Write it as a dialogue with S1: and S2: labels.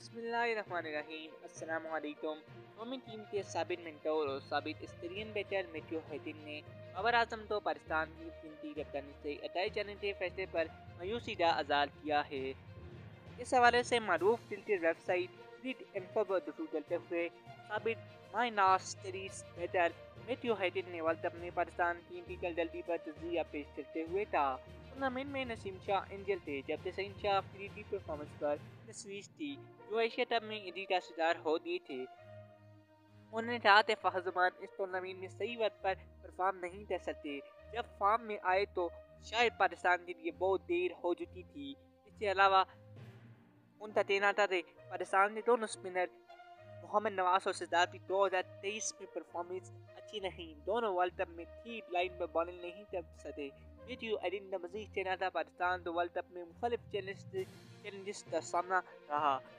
S1: بسم اللہ الرحمن الرحیم۔ السلام علیکم۔ قومی ٹیم کے سابق منٹور اور سابق اسٹیرین بیٹر میتھیو ہیٹن نے بابر اعظم کو پاکستان کی ٹیم کی کپتانی سے ہٹائے جانے کے فیصلے پر مایوسی کا اظہار کیا ہے۔ اس حوالے سے معروف cricket website Cricinfo پر گفتگو کرتے ہوئے سابق مائی ناس ٹیسٹ بیٹر میتھیو ہیٹن نے ورلڈ کپ میں پاکستان ٹیم کی کارکردگی پر تجزیہ پیش کرتے ہوئے کہا، ٹورنامنٹ میں نسیم شاہ انجل تھے جبکہ سعید شاہ افریدی کی پرفارمنس پر تشویش تھی جو ایشیا کپ میں انجری کا شکار ہو گئے تھے۔ انہوں نے کہا کہ فخر زمان اس ٹورنامنٹ میں صحیح وقت پر پرفارم نہیں کر سکتے، جب فارم میں آئے تو شاید پاکستان کے لیے بہت دیر ہو چکی تھی۔ اس کے علاوہ ان کا کہنا تھا کہ پاکستان کے دونوں اسپنر محمد نواز اور شہزاد کی 2023 میں پرفارمنس اچھی نہیں، دونوں ورلڈ کپ میں ٹھیک لائن پر بالنگ نہیں کر سکے۔ میتھیو ہیٹن کا مزید کہنا تھا، پاکستان کو ورلڈ کپ میں مختلف چیلنجز کا سامنا رہا